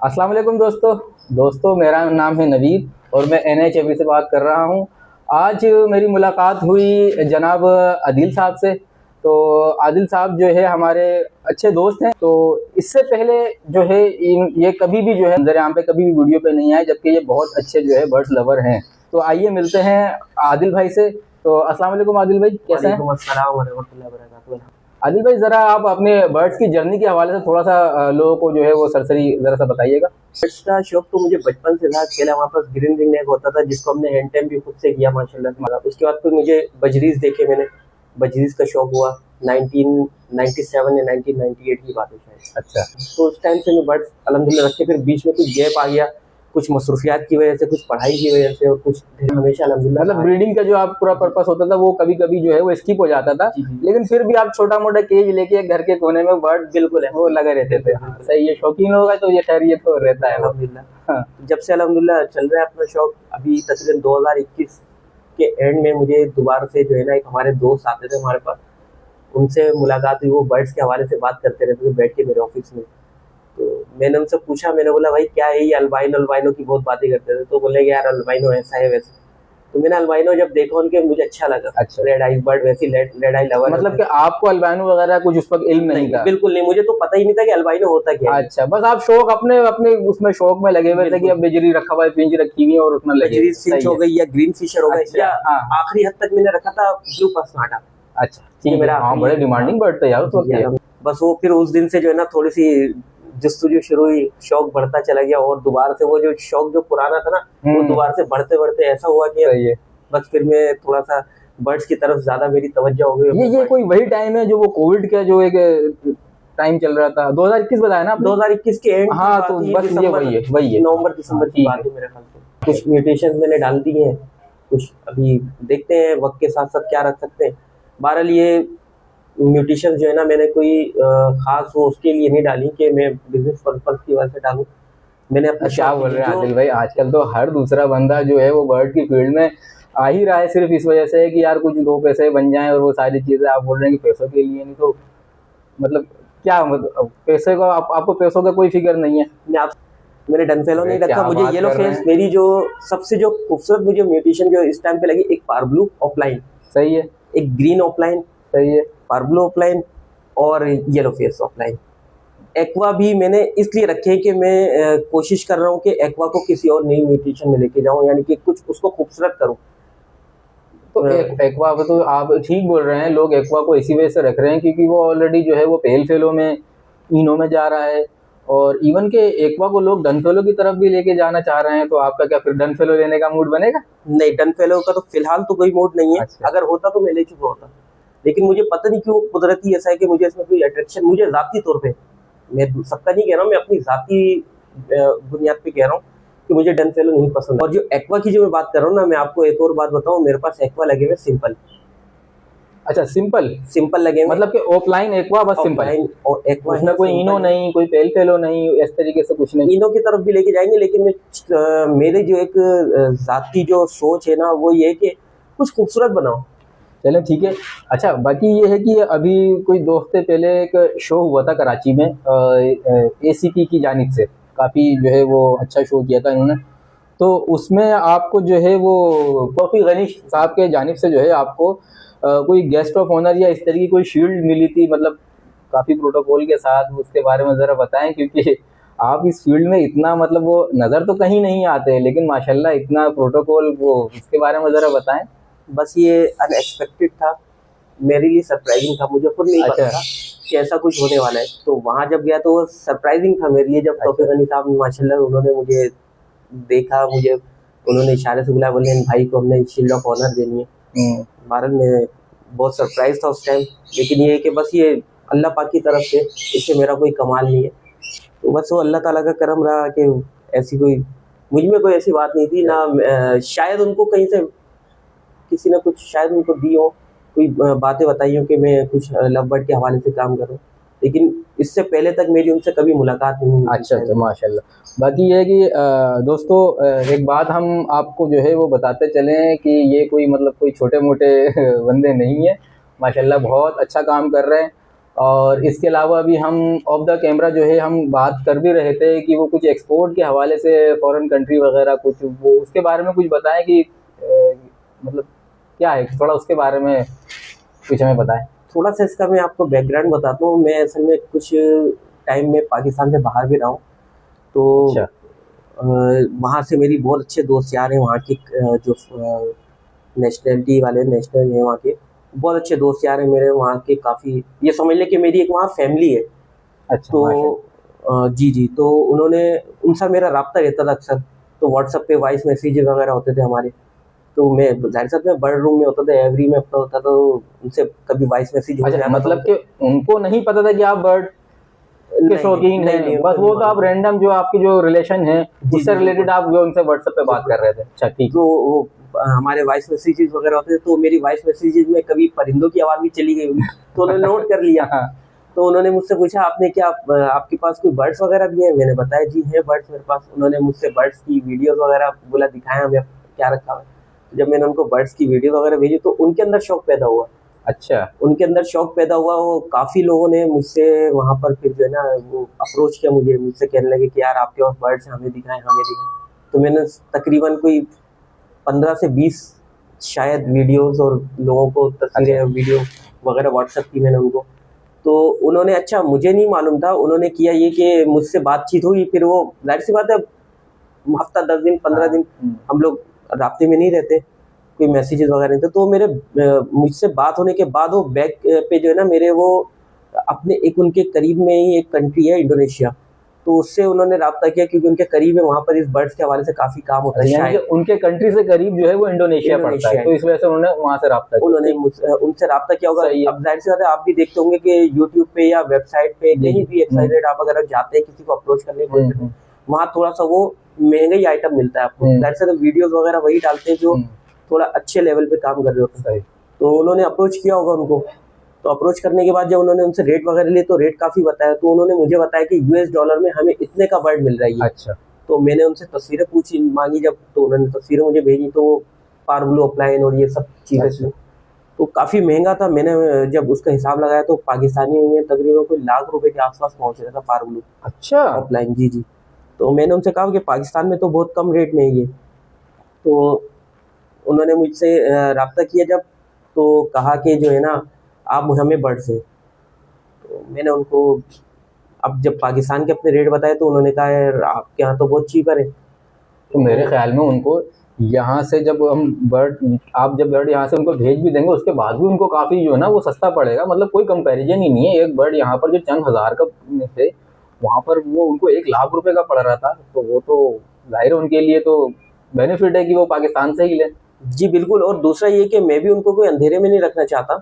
अस्सलाम वालेकुम दोस्तों मेरा नाम है नवीद और मैं NHFE से बात कर रहा हूँ। आज मेरी मुलाकात हुई जनाब आदिल साहब से। तो आदिल साहब जो है हमारे अच्छे दोस्त हैं। तो इससे पहले जो है ये कभी भी जो है नज़र आम पे कभी भी वीडियो पे नहीं आए, जबकि ये बहुत अच्छे जो है बर्ड्स लवर हैं। तो आइए मिलते हैं आदिल भाई से। तो अस्सलाम वालेकुम आदिल भाई, कैसे हैं? आदिल भाई, ज़रा आप अपने बर्ड्स की जर्नी के हवाले से थोड़ा सा लोगों को जो है वो सरसरी ज़रा सा बताइएगा। बर्ड्स का शौक तो मुझे बचपन से था। पहले हमारे पास ग्रीन रिंग नेक होता था जिसको हमने हैंड टेम भी खुद से किया माशाल्लाह से। उसके बाद फिर मुझे बजरीज देखे, मैंने बजरीज का शौक हुआ 1997 या 1998 की बात है शायद। अच्छा। तो उस टाइम से मैं बर्ड्स अल्हम्दुलिल्लाह रखे, फिर बीच में कुछ गैप आ गया, कुछ मसरूफियात की वजह से, कुछ पढ़ाई की वजह से, और कुछ हमेशा अल्हम्दुलिल्लाह मतलब ब्रीडिंग का जो आप पूरा पर्पस होता था वो कभी कभी जो है वो स्किप हो जाता था, लेकिन फिर भी आप छोटा मोटा केज लेके घर के कोने में बर्ड बिल्कुल है वो लगे रहते थे। सही है, शौकीन होगा तो ये खैर ये तो रहता है अल्हम्दुलिल्लाह। हाँ। जब से अल्हम्दुलिल्लाह चल रहा है अपना शौक। अभी तकरीबन 2021 के एंड में मुझे दोबारा से जो है ना, एक हमारे दोस्त आते थे हमारे पास, उनसे मुलाकात हुई। वो बर्ड्स के हवाले से बात करते रहते थे बैठ के मेरे ऑफिस में। तो मैंने उनसे पूछा, मैंने बोला भाई क्या है ये अल्बाइनो अल्बाइनो की बहुत बातें करते थे। तो बोले कि यार अल्बाइनो ऐसा है वैसा। तो मैंने अल्बाइनो जब देखा उनके, मुझे अच्छा लगा। अच्छा। रेड आई बर्ड वैसी रेड आई लवर। मतलब कि आपको अल्बाइनो वगैरह कुछ उस वक्त इल्म नहीं था? बिल्कुल नहीं, मुझे तो पता ही नहीं था कि अल्बाइनो होता क्या है। अच्छा, बस आप शौक अपने अपने उसमें शौक में लगे हुए थे कि अब बेजरी रखा हुआ है, पिंज रखी हुई है और उसमें लगे। बजरी फिंच हो गई या ग्रीन फिशर हो गई। अच्छा, या हाँ। आखिरी हद तक मैंने रखा था ब्लू पसनाटा। अच्छा ठीक है। मेरा हाँ, बड़े डिमांडिंग बर्ड थे यार उस वक्त ये। बस वो फिर उस दिन से जो है ना थोड़ी सी जस्तुजू शुरू हुई, शौक बढ़ता चला गया, और दोबारा से वो जो शौक जो पुराना था ना, वो दोबारा से बढ़ते बढ़ते ऐसा हुआ कि बस फिर मैं थोड़ा सा बर्ड्स की तरफ ज्यादा मेरी तवज्जो हो गई। ये कोई वही टाइम है जो वो कोविड का जो एक टाइम चल रहा था, 2021 बताया ना आपने? 2021 के एंड। हाँ, तो बस ये वही है नवंबर दिसंबर की बात है मेरे ख्याल से। कुछ म्यूटेशन मैंने डाल दी हैं, कुछ अभी देखते हैं वक्त के साथ साथ क्या रख सकते हैं। बहरहाल ये म्यूटेशन जो है ना, मैंने कोई खास वो उसके लिए नहीं डाली कि मैं बिजनेस पर्पज की वजह से डालूं। मैंने अपना क्या बोल रहे हैं आदिल भाई, आजकल तो हर दूसरा बंदा जो है वो बर्ड की फील्ड में आ ही रहा है, सिर्फ इस वजह से कि यार कुछ दो पैसे बन जाएं और वो सारी चीजें। आप बोल रहे हैं कि पैसों के लिए, नहीं तो मतलब क्या, मतलब पैसे को आपको पैसों का कोई फिक्र नहीं है? मैंने डनफेलो नहीं रखा। मुझे येलो फेस, मेरी जो सबसे जो खूबसूरत मुझे म्यूटेशन जो इस टाइम पे लगी, एक पारब्लू ऑफलाइन। सही है। एक ग्रीन ऑफलाइन। सही है। पारब्लू ऑफलाइन और येलो फेस ऑफलाइन। एक्वा भी मैंने इसलिए रखे कि मैं कोशिश कर रहा हूँ कि एक्वा को किसी और नई म्यूटेशन में लेके जाऊँ, यानी कि कुछ उसको खूबसूरत करूँ। तो एक्वा तो आप ठीक बोल रहे हैं, लोग एक्वा को इसी वजह से रख रहे हैं क्योंकि वो ऑलरेडी जो है वो पेल फेलो में, इनो में जा रहा है, और इवन के एक्वा को लोग डन फेलो की तरफ भी लेके जाना चाह रहे हैं। तो आपका क्या फिर डन फेलो लेने का मूड बनेगा? नहीं, डन फेलो का तो फिलहाल तो कोई मूड नहीं है। अच्छा। अगर होता तो मैं ले चुका होता, लेकिन मुझे पता नहीं क्यों कुदरती ऐसा है कि मुझे इसमें कोई अट्रैक्शन, मुझे जाती तौर पे, मैं सबका नहीं कह रहा हूँ, मैं अपनी जाती बुनियाद पे कह रहा हूँ कि मुझे डन फेलो नहीं पसंद। और जो एक्वा की जो मैं बात कर रहा हूँ ना, मैं आपको एक और बात बताऊँ, मेरे पास एक्वा लगे हुए सिंपल। अच्छा, सिंपल लगे, मतलब कि ऑफलाइन एक्वा बस सिंपल, और एक्वा उसमें कोई इनो नहीं, कोई पेल फेलो नहीं, इस तरीके से कुछ नहीं। इनो की तरफ भी लेके जाएंगे, लेकिन मैं मेरे जो एक जाती जो सोच है ना, वो ये है कि कुछ खूबसूरत बनाओ। चले ठीक है। अच्छा, बाकी ये है कि अभी कोई दो हफ्ते पहले एक शो हुआ था कराची में ACP की जानिब से, काफ़ी जो है वो अच्छा शो किया था इन्होंने। तो उसमें आपको जो है वो तौफीक गनीश साहब के जानिब से जो है आपको कोई गेस्ट ऑफ ऑनर या इस तरह की कोई शील्ड मिली थी, मतलब काफ़ी प्रोटोकॉल के साथ। उसके बारे में ज़रा बताएं, क्योंकि आप इस फील्ड में इतना, मतलब वो नज़र तो कहीं नहीं आते, लेकिन माशाल्लाह इतना प्रोटोकॉल, वो उसके बारे में ज़रा बताएं। बस ये अनएक्सपेक्टेड था, मेरे लिए सरप्राइजिंग था, मुझे खुद नहीं पता था कि ऐसा कुछ होने वाला है। तो वहाँ जब गया तो वो सरप्राइजिंग था मेरे लिए। जब तौफीक गनी साहब माशाल्लाह उन्होंने मुझे देखा, मुझे उन्होंने इशारे से बुलाया, बोले भाई को हमने शील्ड ऑफ ऑनर देनी है। भारत में बहुत सरप्राइज था उस टाइम, लेकिन ये है कि बस ये अल्लाह पाक की तरफ से, इससे मेरा कोई कमाल नहीं है। तो बस वो अल्लाह ताला का करम रहा कि ऐसी कोई मुझ में कोई ऐसी बात नहीं थी ना। शायद उनको कहीं से किसी ने कुछ शायद उनको दी हो, कोई बातें बताई हो कि मैं कुछ लव बर्ड के हवाले से काम करूं, लेकिन इससे पहले तक मेरी उनसे कभी मुलाकात नहीं हुई। अच्छा, माशाल्लाह। बाकी ये है कि दोस्तों, एक बात हम आपको जो है वो बताते चलें कि ये कोई, मतलब कोई छोटे मोटे बंदे नहीं है, माशाल्लाह बहुत अच्छा काम कर रहे हैं। और इसके अलावा अभी हम ऑफ द कैमरा जो है हम बात कर भी रहे थे कि वो कुछ एक्सपोर्ट के हवाले से फॉरेन कंट्री वगैरह कुछ, वो उसके बारे में कुछ बताएं कि मतलब क्या है, थोड़ा उसके बारे में कुछ हमें बताएं। थोड़ा सा इसका मैं आपको बैकग्राउंड बताता हूँ। मैं असल में कुछ टाइम में पाकिस्तान से बाहर भी रहा हूँ, तो अच्छा। वहाँ से मेरी बहुत अच्छे दोस्त यार हैं। वहाँ की जो नेशनलिटी वाले नेशनल हैं वहाँ के, बहुत अच्छे दोस्त यार हैं मेरे वहाँ के। काफ़ी ये समझ लें कि मेरी एक वहाँ फैमिली है। अच्छा तो जी जी, तो उन्होंने, उनसे मेरा रब्ता रहता था अक्सर। तो व्हाट्सएप पे वॉइस मैसेज वगैरह होते थे हमारे। तो मैं जाहिर साथ में बर्ड रूम में होता था, एवरी में अपना होता था, तो उनसे कभी वॉइस मैसेज हो जाता। मतलब कि उनको नहीं पता था कि आप बर्ड के शौकीन हैं, बस वो तो आप रैंडम जो आपकी जो रिलेशन है उससे रिलेटेड आप जो उनसे व्हाट्सएप पे बात कर रहे थे। अच्छा ठीक। तो वो हमारे वॉइस मैसेजेस वगैरह होते थे, तो मेरी वॉइस मैसेजेस में कभी परिंदों की आवाज़ भी चली गई होगी, तो उन्होंने नोट कर लिया। तो उन्होंने मुझसे पूछा, आपने क्या आपके पास कोई बर्ड्स वगैरह भी हैं? मैंने बताया जी है बर्ड्स मेरे पास। उन्होंने मुझसे बर्ड्स की वीडियोस वगैरह बोला, दिखाया हमें क्या रखा हुआ है। जब मैंने उनको बर्ड्स की वीडियो वगैरह भेजी तो उनके अंदर शौक पैदा हुआ। अच्छा। उनके अंदर शौक पैदा हुआ। वो काफ़ी लोगों ने मुझसे वहाँ पर फिर जो है ना वो अप्रोच किया मुझसे कहने लगे कि यार आपके पास बर्ड्स हैं, हमें दिखाएं हमें दिखाएं। तो मैंने तकरीबन कोई 15 से 20 शायद वीडियोस और लोगों को तस्वीरें वीडियो वगैरह व्हाट्सएप की मैंने उनको। तो उन्होंने, अच्छा मुझे नहीं मालूम था, उन्होंने किया ये कि मुझसे बातचीत हुई। फिर वो जाहिर सी बात है हफ्ता 10 दिन 15 दिन हम लोग राब्ते में नहीं रहते, कोई मैसेजेस वगैरह नहीं थे। तो मेरे मुझसे बात होने के बाद वो बैक पे जो है ना मेरे वो अपने एक उनके करीब में ही एक कंट्री है इंडोनेशिया, तो उससे उन्होंने राब्ता किया क्योंकि उनके करीब है, वहाँ पर इस बर्ड्स के हवाले से काफ़ी काम होता है। यानी कि उनके कंट्री से करीब जो है वो इंडोनेशिया पड़ता है, तो इस वजह से उन्होंने वहाँ से राब्ता किया। उन्होंने उनसे राब्ता किया होगा। अब जाहिर सी बात है आप भी देखते होंगे कि यूट्यूब पे या वेबसाइट पे कहीं भी एक्साइटेड आप अगर जाते हैं किसी को अप्रोच करने के लिए, वहाँ थोड़ा सा वो महंगा ही आइटम मिलता है आपको। जाहिर सी बात वीडियोस वगैरह वही डालते हैं जो थोड़ा अच्छे लेवल पे काम कर रहे होते हैं। तो उन्होंने अप्रोच किया होगा उनको। तो अप्रोच करने के बाद जब उन्होंने उनसे रेट वगैरह लिए तो रेट काफ़ी बताया। तो उन्होंने मुझे बताया कि $US में हमें इतने का बर्ड मिल रहा है। अच्छा। तो मैंने उनसे तस्वीरें पूछी मांगी जब, तो उन्होंने तस्वीरें मुझे भेजी। तो पारब्लू अपलाइन और ये सब चीज़ें तो काफ़ी महंगा था। मैंने जब उसका हिसाब लगाया तो पाकिस्तानी में तकरीबन कोई ₹1,00,000 के आसपास पहुँच रहा था पारब्लू। अच्छा। अपलाइन जी जी। तो मैंने उनसे कहा कि पाकिस्तान में तो बहुत कम रेट में है ये। तो उन्होंने मुझसे रब्ता किया जब, तो कहा कि जो है ना आप हमें बर्ड से। तो मैंने उनको अब जब पाकिस्तान के अपने रेट बताए तो उन्होंने कहा यार आपके यहाँ तो बहुत चीपर है। तो मेरे ख्याल में उनको यहाँ से जब हम आप जब बर्ड यहाँ से उनको भेज भी देंगे उसके बाद भी उनको काफ़ी जो है ना वो सस्ता पड़ेगा। मतलब कोई कंपैरिजन ही नहीं है। एक बर्ड यहाँ पर जो चंद हज़ार का थे वहाँ पर वो उनको ₹1,00,000 का पड़ रहा था। तो वो तो जाहिर है उनके लिए तो बेनिफिट है कि वो पाकिस्तान से ही लें। जी बिल्कुल। और दूसरा ये कि मैं भी उनको कोई अंधेरे में नहीं रखना चाहता।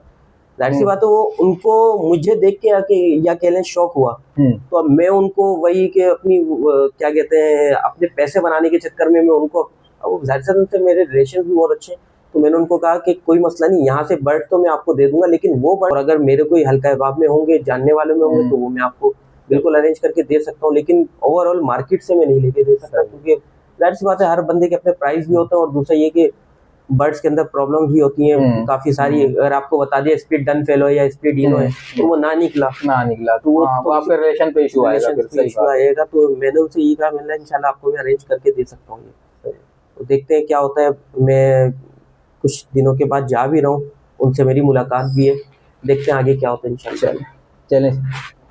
जाहिर सी बात है वो उनको मुझे देख के आके या कह लें शौक हुआ, तो अब मैं उनको वही कि अपनी क्या कहते हैं अपने पैसे बनाने के चक्कर में मैं उनको, जाहिर सी उनसे मेरे रिलेशन भी बहुत अच्छे। तो मैंने उनको कहा कि कोई मसला नहीं, यहाँ से बर्ड तो मैं आपको दे दूंगा, लेकिन वो बर्ड अगर मेरे कोई हल्का हिबाब में होंगे, जानने वाले में होंगे, तो वो मैं आपको बिल्कुल अरेंज करके दे सकता हूँ। लेकिन ओवरऑल मार्केट से मैं नहीं लेके दे सकता, क्योंकि जाहिर सी बात है हर बंदे के अपने प्राइस भी होते हैं। और दूसरा ये कि बर्ड्स के अंदर प्रॉब्लम भी होती हैं काफी सारी। अगर आपको बता दिया स्प्लिट डन फेलो या स्प्लिट इनो है तो वो ना निकला तो वो आपके रिलेशन पे इशू आएगा। तो मैंने उनसे ये कहा, मैंने इंशाल्लाह आपको मैं अरेंज करके दे सकता हूँ। तो देखते हैं क्या होता है। मैं कुछ दिनों के बाद जा भी रहा हूँ, उनसे मेरी मुलाकात भी है, देखते हैं आगे क्या होता है इंशाल्लाह। चलें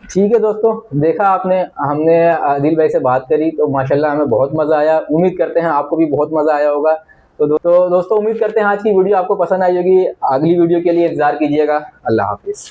ठीक है दोस्तों, देखा आपने, हमने आदिल भाई से बात करी तो माशाल्लाह हमें बहुत मज़ा आया। उम्मीद करते हैं आपको भी बहुत मज़ा आया होगा। तो दोस्तों उम्मीद करते हैं आज की वीडियो आपको पसंद आई होगी। अगली वीडियो के लिए इंतज़ार कीजिएगा। अल्लाह हाफिज़।